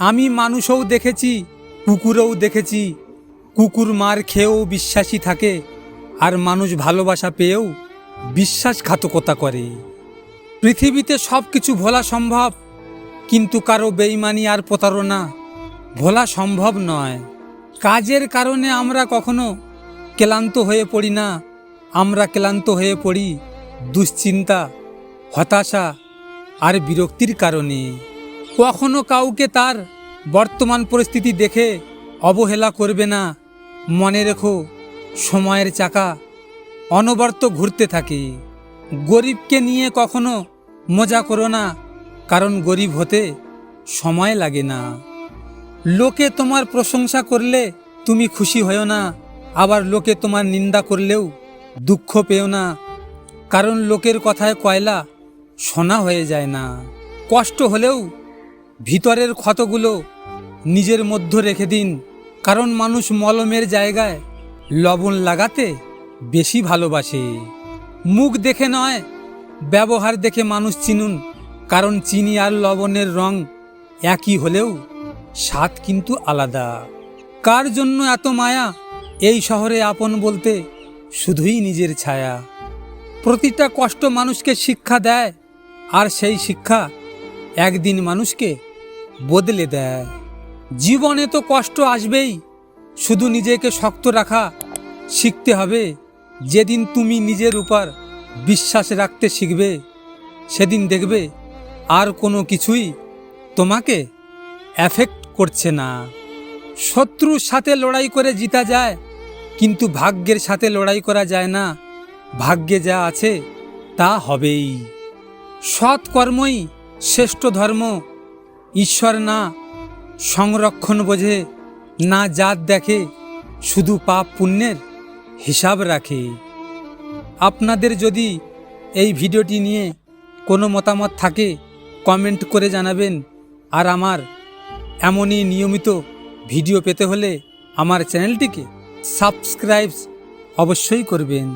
আমি মানুষও দেখেছি, কুকুরও দেখেছি। কুকুর মার খেয়েও বিশ্বাসী থাকে, আর মানুষ ভালোবাসা পেয়েও বিশ্বাসঘাতকতা করে। পৃথিবীতে সব কিছু ভোলা সম্ভব, কিন্তু কারো বেইমানি আর প্রতারণা ভোলা সম্ভব নয়। কাজের কারণে আমরা কখনো ক্লান্ত হয়ে পড়ি না, আমরা ক্লান্ত হয়ে পড়ি দুশ্চিন্তা, হতাশা আর বিরক্তির কারণে। কখনো কাউকে তার বর্তমান পরিস্থিতি দেখে অবহেলা করবে না। মনে রেখো, সময়ের চাকা অনবরত ঘুরতে থাকে। গরিবকে নিয়ে কখনো মজা করো না, কারণ গরিব হতে সময় লাগে না। লোকে তোমার প্রশংসা করলে তুমি খুশি হও না, আবার লোকে তোমার নিন্দা করলেও দুঃখ পেও না, কারণ লোকের কথায় কয়লা সোনা হয়ে যায় না। কষ্ট হলেও ভিতরের ক্ষতগুলো নিজের মধ্যে রেখে দিন, কারণ মানুষ মলমের জায়গায় লবণ লাগাতে বেশি ভালোবাসে। মুখ দেখে নয়, ব্যবহার দেখে মানুষ চিনুন, কারণ চিনি আর লবণের রং একই হলেও স্বাদ কিন্তু আলাদা। কার জন্য এত মায়া? এই শহরে আপন বলতে শুধুই নিজের ছায়া। প্রতিটা কষ্ট মানুষকে শিক্ষা দেয়, আর সেই শিক্ষা একদিন মানুষকে বদলে দেয়। জীবনে তো কষ্ট আসবেই, শুধু নিজেকে শক্ত রাখা শিখতে হবে। যেদিন তুমি নিজের উপর বিশ্বাস রাখতে শিখবে, সেদিন দেখবে আর কোনো কিছুই তোমাকে এফেক্ট করছে না। শত্রুর সাথে লড়াই করে জিতা যায়, কিন্তু ভাগ্যের সাথে লড়াই করা যায় না। ভাগ্যে যা আছে তা হবেই। সৎ কর্মই শ্রেষ্ঠ ধর্ম। ঈশ্বর না সংরক্ষণ বোঝে, না জাত দেখে, শুধু পাপ পুণ্যের হিসাব রাখে। আপনাদের যদি এই ভিডিওটি নিয়ে কোনো মতামত থাকে, কমেন্ট করে জানাবেন। আর আমার এমনই নিয়মিত ভিডিও পেতে হলে আমার চ্যানেলটিকে সাবস্ক্রাইব অবশ্যই করবেন।